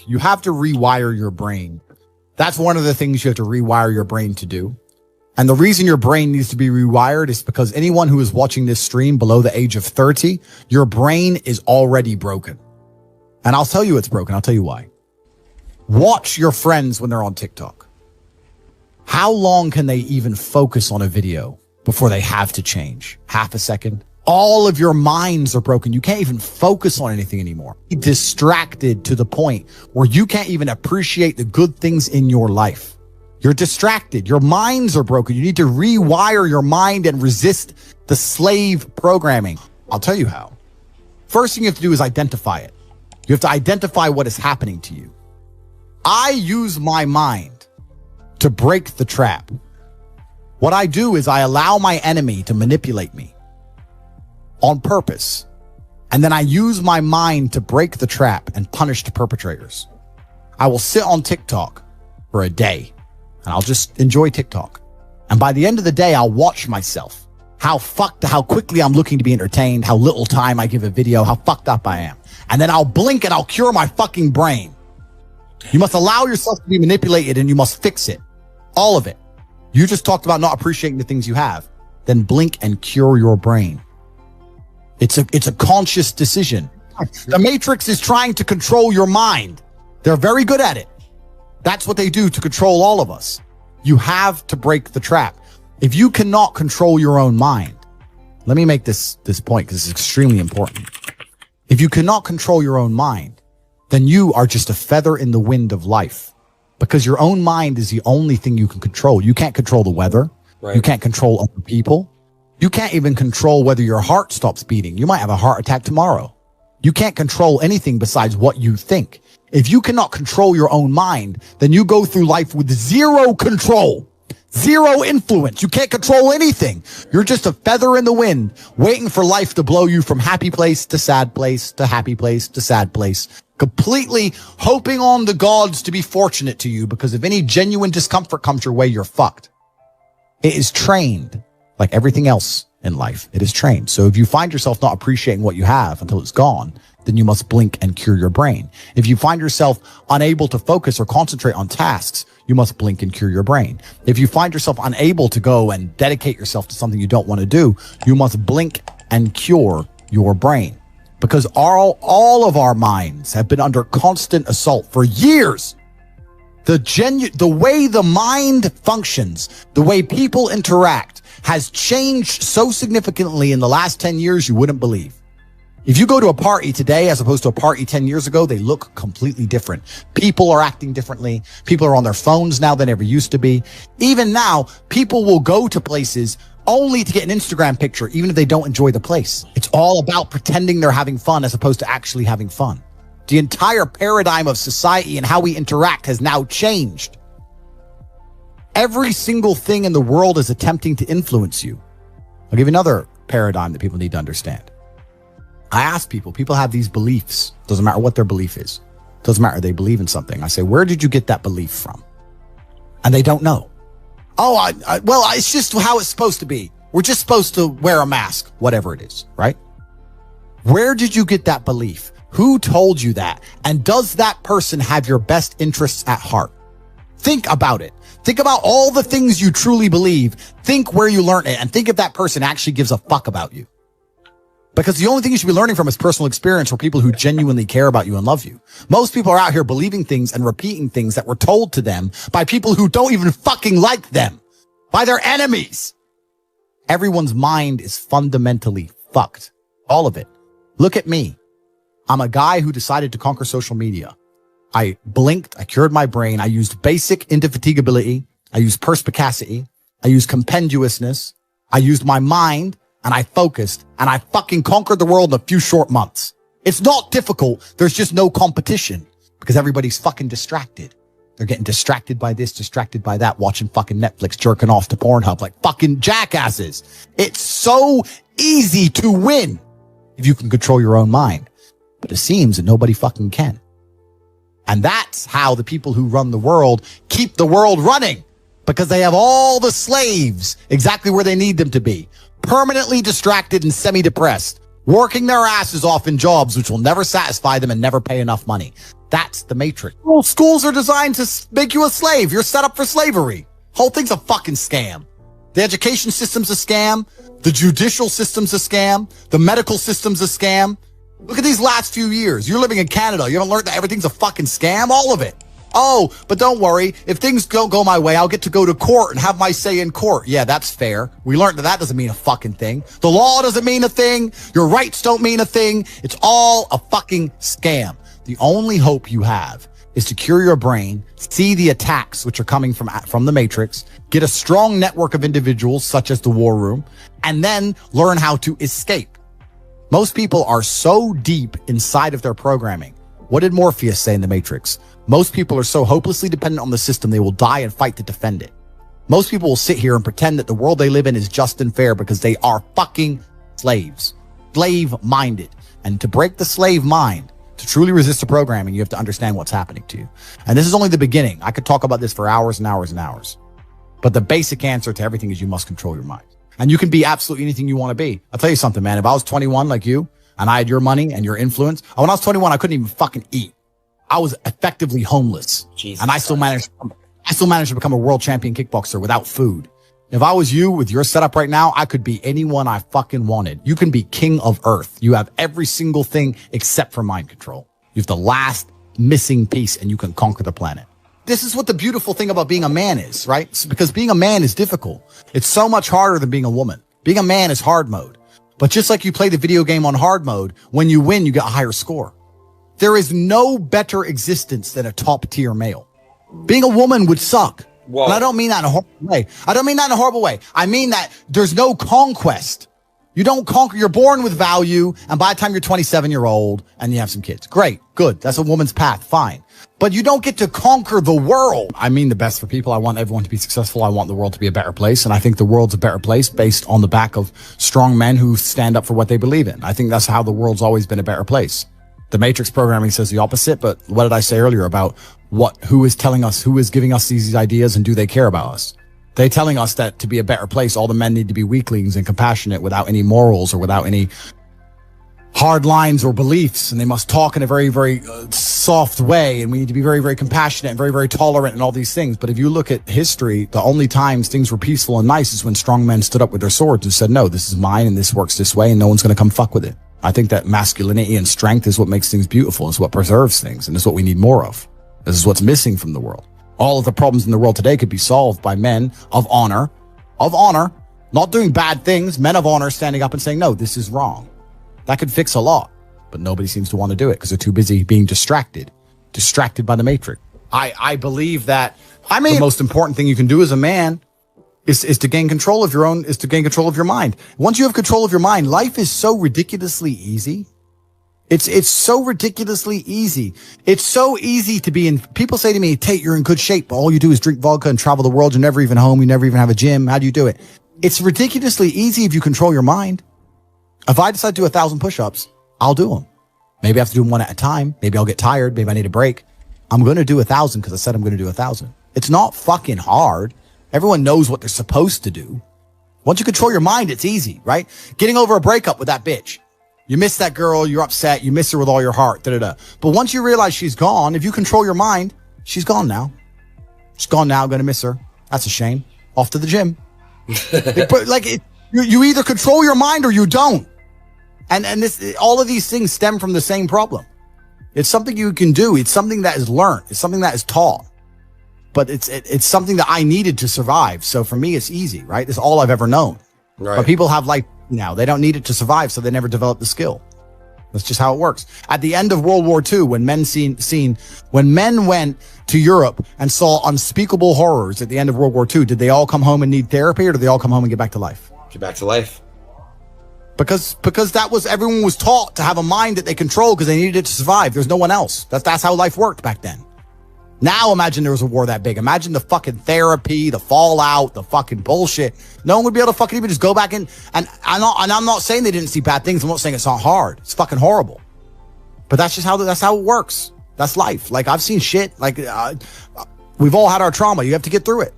You have to rewire your brain. That's one of the things you have to rewire your brain to do. And the reason your brain needs to be rewired is because anyone who is watching this stream below the age of 30, your brain is already broken. And I'll tell you it's broken. I'll tell you why. Watch your friends when they're on TikTok. How long can they even focus on a video before they have to change? Half a second? All of your minds are broken. You can't even focus on anything anymore. You're distracted to the point where you can't even appreciate the good things in your life. You're distracted. Your minds are broken. You need to rewire your mind and resist the slave programming. I'll tell you how. First thing you have to do is identify it. You have to identify what is happening to you. I use my mind to break the trap. What I do is I allow my enemy to manipulate me on purpose. And then I use my mind to break the trap and punish the perpetrators. I will sit on TikTok for a day and I'll just enjoy TikTok. And by the end of the day, I'll watch myself. How quickly I'm looking to be entertained, how little time I give a video, how fucked up I am. And then I'll blink and I'll cure my fucking brain. You must allow yourself to be manipulated and you must fix it. All of it. You just talked about not appreciating the things you have. Then blink and cure your brain. It's a conscious decision. The Matrix is trying to control your mind. They're very good at it. That's what they do to control all of us. You have to break the trap. If you cannot control your own mind, let me make this point because it's extremely important. If you cannot control your own mind, then you are just a feather in the wind of life, because your own mind is the only thing you can control. You can't control the weather. Right. You can't control other people. You can't even control whether your heart stops beating. You might have a heart attack tomorrow. You can't control anything besides what you think. If you cannot control your own mind, then you go through life with zero control, zero influence. You can't control anything. You're just a feather in the wind, waiting for life to blow you from happy place to sad place to happy place to sad place, completely hoping on the gods to be fortunate to you, because if any genuine discomfort comes your way, you're fucked. It is trained. Like everything else in life, it is trained. So if you find yourself not appreciating what you have until it's gone, then you must blink and cure your brain. If you find yourself unable to focus or concentrate on tasks, you must blink and cure your brain. If you find yourself unable to go and dedicate yourself to something you don't want to do, you must blink and cure your brain. Because all of our minds have been under constant assault for years. The way the mind functions, the way people interact, has changed so significantly in the last 10 years you wouldn't believe. If you go to a party today as opposed to a party 10 years ago, they look completely different. People are acting differently. People are on their phones now than ever used to be. Even now, people will go to places only to get an Instagram picture, even if they don't enjoy the place. It's all about pretending they're having fun as opposed to actually having fun. The entire paradigm of society and how we interact has now changed. Every single thing in the world is attempting to influence you. I'll give you another paradigm that people need to understand. I ask people have these beliefs. Doesn't matter what their belief is. Doesn't matter. They believe in something. I say, where did you get that belief from? And they don't know. Oh, well, it's just how it's supposed to be. We're just supposed to wear a mask, whatever it is, right? Where did you get that belief? Who told you that? And does that person have your best interests at heart? Think about it. Think about all the things you truly believe. Think where you learned it, and think if that person actually gives a fuck about you. Because the only thing you should be learning from is personal experience for people who genuinely care about you and love you. Most people are out here believing things and repeating things that were told to them by people who don't even fucking like them, by their enemies. Everyone's mind is fundamentally fucked. All of it. Look at me. I'm a guy who decided to conquer social media. I blinked, I cured my brain, I used basic indefatigability, I used perspicacity, I used compendiousness, I used my mind, and I focused, and I fucking conquered the world in a few short months. It's not difficult, there's just no competition, because everybody's fucking distracted. They're getting distracted by this, distracted by that, watching fucking Netflix, jerking off to Pornhub like fucking jackasses. It's so easy to win if you can control your own mind. But it seems that nobody fucking can. And that's how the people who run the world keep the world running, because they have all the slaves exactly where they need them to be, permanently distracted and semi-depressed, working their asses off in jobs which will never satisfy them and never pay enough money. That's the matrix. Well, schools are designed to make you a slave. You're set up for slavery. Whole thing's a fucking scam. The education system's a scam. The judicial system's a scam. The medical system's a scam. Look at these last few years. You're living in Canada. You haven't learned that everything's a fucking scam? All of it. Oh, but don't worry. If things don't go my way, I'll get to go to court and have my say in court. Yeah, that's fair. We learned that doesn't mean a fucking thing. The law doesn't mean a thing. Your rights don't mean a thing. It's all a fucking scam. The only hope you have is to cure your brain, see the attacks which are coming from the Matrix, get a strong network of individuals such as the War Room, and then learn how to escape. Most people are so deep inside of their programming. What did Morpheus say in the Matrix? Most people are so hopelessly dependent on the system they will die and fight to defend it. Most people will sit here and pretend that the world they live in is just and fair because they are fucking slaves. Slave-minded. And to break the slave mind, to truly resist the programming, you have to understand what's happening to you. And this is only the beginning. I could talk about this for hours and hours and hours. But the basic answer to everything is you must control your mind. And you can be absolutely anything you want to be. I'll tell you something, man. If I was 21 like you, and I had your money and your influence, when I was 21, I couldn't even fucking eat. I was effectively homeless. Jesus and I still managed to become a world champion kickboxer without food. If I was you with your setup right now, I could be anyone I fucking wanted. You can be king of earth. You have every single thing except for mind control. You have the last missing piece and you can conquer the planet. This is what the beautiful thing about being a man is, right? It's because being a man is difficult. It's so much harder than being a woman. Being a man is hard mode. But just like you play the video game on hard mode, when you win, you get a higher score. There is no better existence than a top tier male. Being a woman would suck. Whoa. And I don't mean that in a horrible way. I mean that there's no conquest. You don't conquer. You're born with value. And by the time you're 27, you're old and you have some kids. Great. Good. That's a woman's path. Fine. But you don't get to conquer the world. I mean the best for people. I want everyone to be successful. I want the world to be a better place. And I think the world's a better place based on the back of strong men who stand up for what they believe in. I think that's how the world's always been a better place. The Matrix programming says the opposite. But what did I say earlier about who is telling us, who is giving us these ideas and do they care about us? They're telling us that to be a better place, all the men need to be weaklings and compassionate without any morals or without any hard lines or beliefs. And they must talk in a very, very soft way. And we need to be very, very compassionate and very, very tolerant and all these things. But if you look at history, the only times things were peaceful and nice is when strong men stood up with their swords and said, no, this is mine and this works this way and no one's going to come fuck with it. I think that masculinity and strength is what makes things beautiful. It's what preserves things. And it's what we need more of. This is what's missing from the world. All of the problems in the world today could be solved by men of honor, not doing bad things, men of honor standing up and saying, no, this is wrong. That could fix a lot, but nobody seems to want to do it because they're too busy being distracted by the Matrix. I believe that, the most important thing you can do as a man is to gain control of your mind. Once you have control of your mind, life is so ridiculously easy. It's so ridiculously easy. It's so easy to be in. People say to me, Tate, you're in good shape. All you do is drink vodka and travel the world. You're never even home. You never even have a gym. How do you do it? It's ridiculously easy if you control your mind. If I decide to do 1,000 push-ups, I'll do them. Maybe I have to do them one at a time. Maybe I'll get tired. Maybe I need a break. I'm going to do 1,000 because I said I'm going to do 1,000. It's not fucking hard. Everyone knows what they're supposed to do. Once you control your mind, it's easy, right? Getting over a breakup with that bitch. You miss that girl, you're upset, you miss her with all your heart, da-da-da. But once you realize she's gone, if you control your mind, she's gone now. She's gone now, gonna miss her. That's a shame. Off to the gym. You either control your mind or you don't. And all of these things stem from the same problem. It's something you can do. It's something that is learned. It's something that is taught. But it's something that I needed to survive. So for me, it's easy, right? It's all I've ever known. Right. But people have life now. They don't need it to survive, so they never develop the skill. That's just how it works. At the end of World War II, when men went to Europe and saw unspeakable horrors at the end of World War II, did they all come home and need therapy, or did they all come home and get back to life? Get back to life. Because everyone was taught to have a mind that they control because they needed it to survive. There's no one else. That's how life worked back then. Now imagine there was a war that big. Imagine the fucking therapy, the fallout, the fucking bullshit. No one would be able to fucking even just go back in. And I'm not saying they didn't see bad things. I'm not saying it's not hard. It's fucking horrible. But that's how it works. That's life. Like, I've seen shit. Like, we've all had our trauma. You have to get through it.